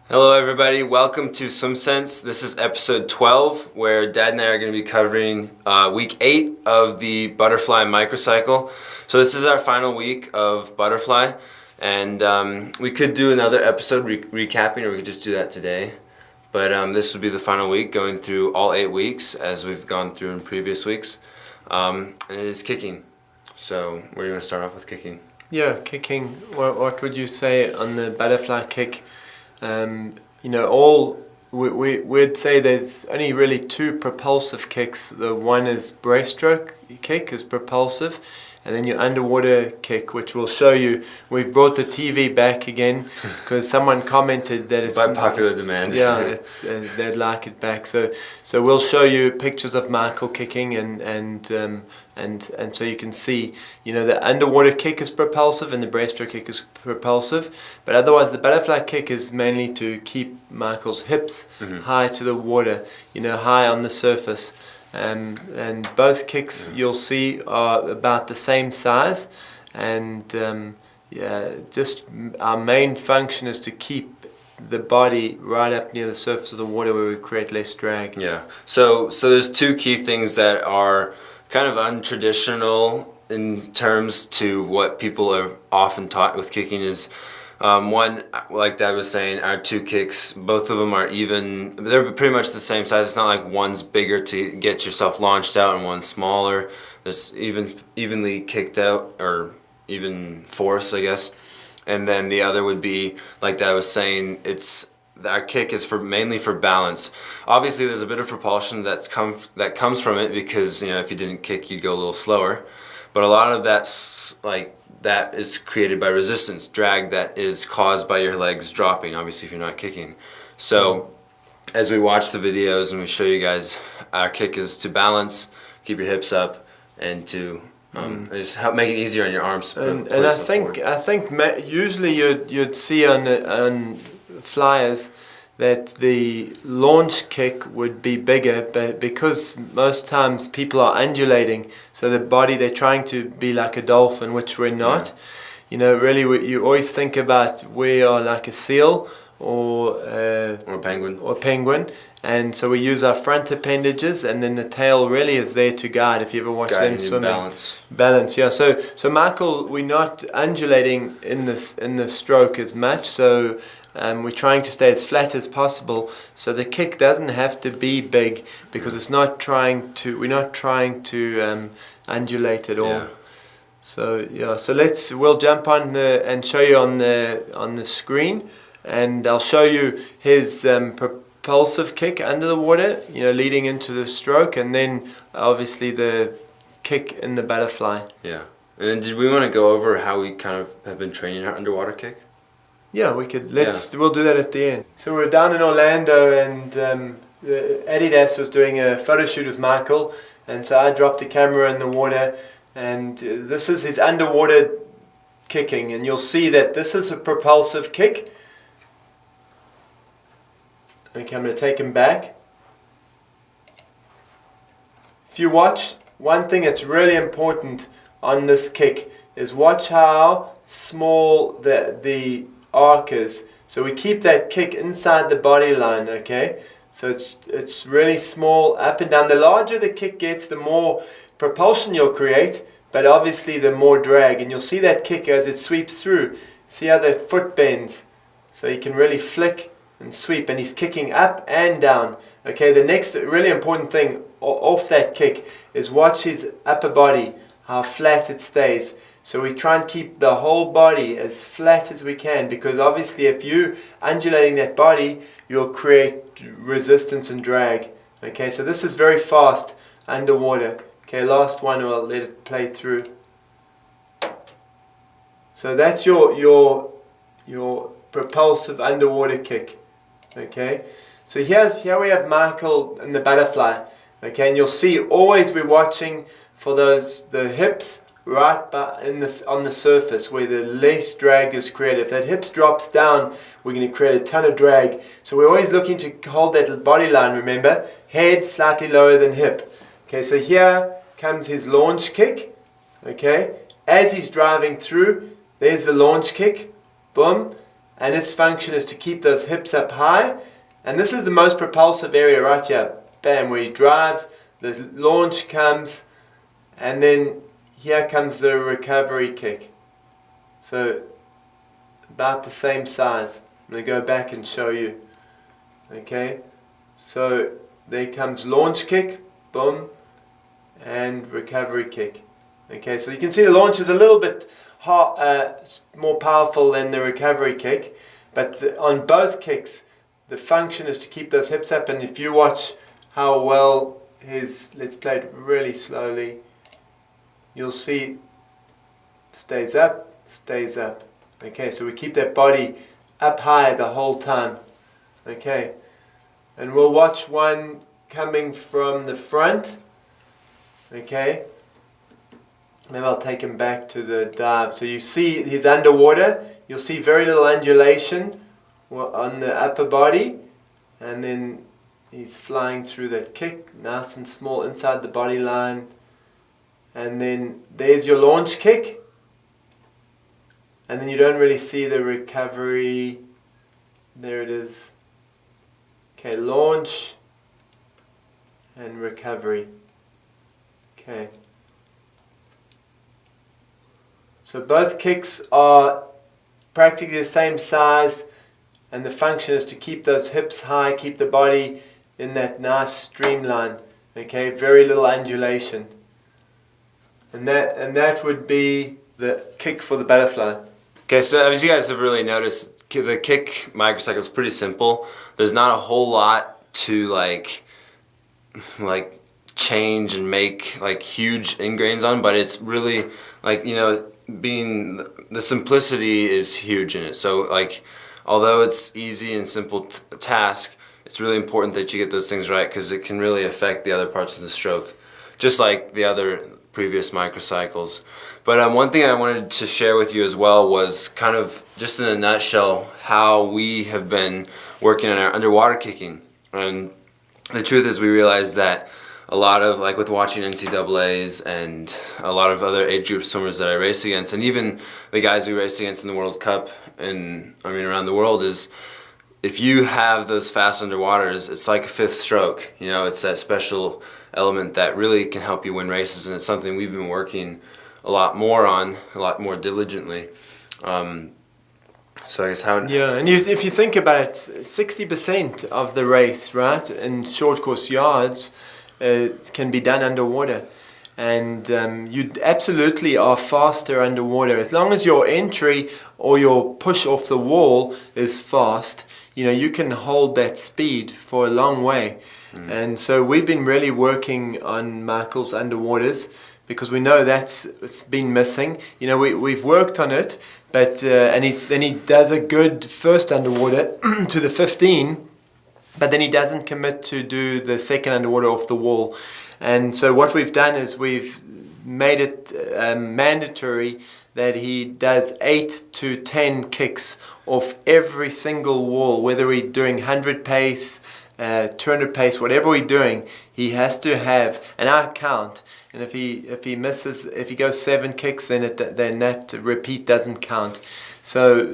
Hello everybody, welcome to Swim Sense. This is episode 12 where Dad and I are going to be covering week 8 of the butterfly microcycle. So this is our final week of butterfly, and we could do another episode recapping, or we could just do that today. But this would be the final week, going through all 8 weeks as we've gone through in previous weeks. And it is kicking. So we're going to start off with kicking. Yeah, kicking. What would you say on the butterfly kick? We'd say there's only really two propulsive kicks. The one is breaststroke kick is propulsive, and then your underwater kick, which we'll show you. We've brought the TV back again because someone commented that it's by popular demand. Yeah, it's they'd like it back. So we'll show you pictures of Michael kicking and so you can see, the underwater kick is propulsive and the breaststroke kick is propulsive. But otherwise, the butterfly kick is mainly to keep Michael's hips high to the water, high on the surface. And both kicks you'll see are about the same size, and just our main function is to keep the body right up near the surface of the water where we create less drag. Yeah. So there's two key things that are kind of untraditional in terms to what people are often taught with kicking is one, like Dad was saying, our two kicks, both of them are even, they're pretty much the same size. It's not like one's bigger to get yourself launched out and one's smaller. It's evenly kicked out, or even force, I guess. And then the other would be, like Dad was saying, our kick is mainly for balance. Obviously there's a bit of propulsion that comes from it, because if you didn't kick you'd go a little slower. But a lot of that is created by resistance, drag that is caused by your legs dropping, obviously if you're not kicking. So as we watch the videos and we show you guys, our kick is to balance, keep your hips up, and to just help make it easier on your arms. And I think usually you'd see on flyers that the launch kick would be bigger, but because most times people are undulating, so the body, they're trying to be like a dolphin, which we're not. Yeah. You always think about we are like a seal or a penguin, and so we use our front appendages, and then the tail really is there to guide. If you ever watch them swimming, balance. Yeah. So Michael, we're not undulating in the stroke as much. So we're trying to stay as flat as possible, so the kick doesn't have to be big, because we're not trying to undulate at all. Yeah. So we'll jump on and show you on the screen, and I'll show you his propulsive kick under the water, leading into the stroke, and then obviously the kick in the butterfly. Yeah. And then did we want to go over how we kind of have been training our underwater kick? Yeah, we could. We'll do that at the end. So we're down in Orlando, and Adidas was doing a photo shoot with Michael, and so I dropped the camera in the water, and this is his underwater kicking, and you'll see that this is a propulsive kick. Okay, I'm going to take him back. If you watch, one thing that's really important on this kick is watch how small the arc is. So we keep that kick inside the body line, okay? So it's really small, up and down. The larger the kick gets, the more propulsion you'll create, but obviously the more drag. And you'll see that kick as it sweeps through. See how that foot bends? So you can really flick and sweep, and he's kicking up and down. Okay, the next really important thing off that kick is watch his upper body, how flat it stays. So we try and keep the whole body as flat as we can, because obviously if you undulating that body, you'll create resistance and drag. Okay, so this is very fast underwater. Okay, last one, we'll let it play through. So that's your propulsive underwater kick. Okay, so here we have Michael in the butterfly. Okay, and you'll see always we're watching for the hips right on the surface where the less drag is created. If that hips drops down, we're going to create a ton of drag. So we're always looking to hold that body line, remember? Head slightly lower than hip. Okay, so here comes his launch kick. Okay, as he's driving through, there's the launch kick. Boom. and its function is to keep those hips up high. And this is the most propulsive area right here. Bam, where he drives, the launch comes, and then here comes the recovery kick. So about the same size. I'm going to go back and show you. Okay, so there comes launch kick, boom, and recovery kick. Okay, so you can see the launch is a little bit more powerful than the recovery kick, but on both kicks the function is to keep those hips up. And if you watch how well let's play it really slowly, you'll see stays up, stays up. Okay, so we keep that body up high the whole time. Okay, and we'll watch one coming from the front. Okay, maybe I'll take him back to the dive. So you see he's underwater, you'll see very little undulation on the upper body, and then he's flying through that kick, nice and small inside the body line. And then there's your launch kick, and then you don't really see the recovery. There it is. Okay, launch and recovery. Okay. So both kicks are practically the same size, and the function is to keep those hips high, keep the body in that nice streamline. Okay, very little undulation. And that would be the kick for the butterfly. Okay, so as you guys have really noticed, the kick microcycle is pretty simple. There's not a whole lot to like change and make like huge ingrains on, but it's really like, you know, being the simplicity is huge in it. So like, although it's easy and simple task, it's really important that you get those things right, because it can really affect the other parts of the stroke, just like the other previous microcycles. But one thing I wanted to share with you as well was kind of just in a nutshell how we have been working on our underwater kicking. And the truth is, we realized that a lot of, like with watching NCAAs and a lot of other age group swimmers that I race against, and even the guys we race against in the World Cup and around the world, is if you have those fast underwaters, it's like a fifth stroke. You know, it's that special element that really can help you win races, and it's something we've been working a lot more diligently. So I guess how... Yeah, and if you think about it, 60% of the race, right, in short course yards, can be done underwater. And you absolutely are faster underwater. As long as your entry or your push off the wall is fast, you know, you can hold that speed for a long way. And so we've been really working on Michael's underwaters, because we know it's been missing. You know, we've worked on it, but and he does a good first underwater to the 15, but then he doesn't commit to do the second underwater off the wall. And so what we've done is we've made it mandatory that he does 8 to 10 kicks off every single wall, whether we're doing 100 pace, 200 pace, whatever we're doing, he has to have an hour count. And if he misses, if he goes 7 kicks, then that repeat doesn't count. So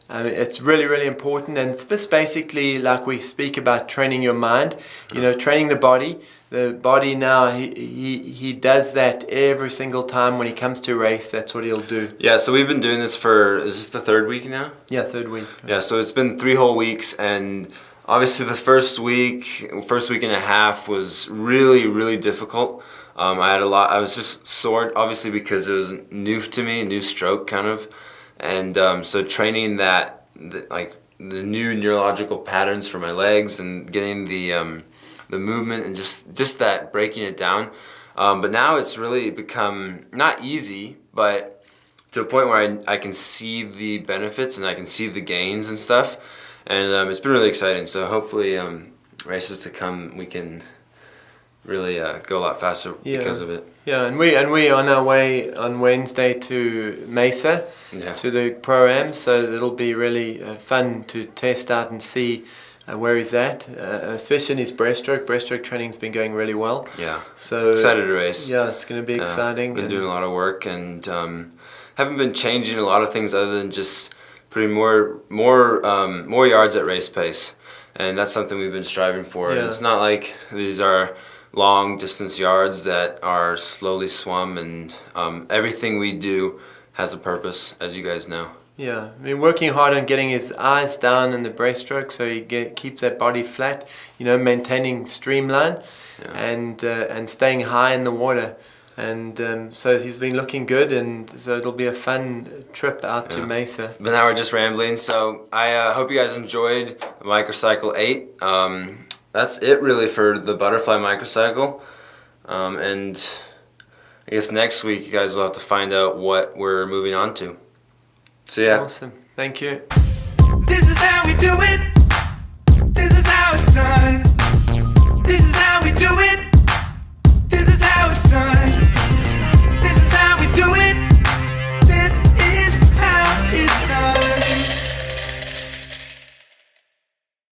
it's really, really important, and it's just basically like we speak about training your mind, you know, training the body. The body now, he does that every single time when he comes to a race. That's what he'll do. Yeah, so we've been doing this for, is this the 3rd week now? Yeah, 3rd week. Yeah, so it's been 3 whole weeks, and obviously the first week and a half was really, really difficult. I was just sore, obviously, because it was new to me, new stroke kind of. And so training the new neurological patterns for my legs and getting the movement and just that, breaking it down. But now it's really become not easy, but to a point where I can see the benefits and I can see the gains and stuff. And it's been really exciting. So hopefully races to come we can really go a lot faster because of it. Yeah, and we on our way on Wednesday to Mesa, to the Pro-Am, so it'll be really fun to test out and see where he's at, especially in his breaststroke. Breaststroke training's been going really well. Yeah, so excited to race. Yeah, it's going to be exciting. Been doing a lot of work and haven't been changing a lot of things other than just putting more yards at race pace, and that's something we've been striving for. Yeah. And it's not like these are long distance yards that are slowly swum, and everything we do has a purpose, as you guys know. Yeah, I mean, working hard on getting his eyes down in the breaststroke so he keeps that body flat, maintaining streamline, and staying high in the water. And so he's been looking good, and so it'll be a fun trip out to Mesa. But now we're just rambling, so I hope you guys enjoyed the Microcycle 8. That's it really for the butterfly microcycle. And I guess next week you guys will have to find out what we're moving on to. So yeah. Awesome. Thank you. This is how we do it. This is how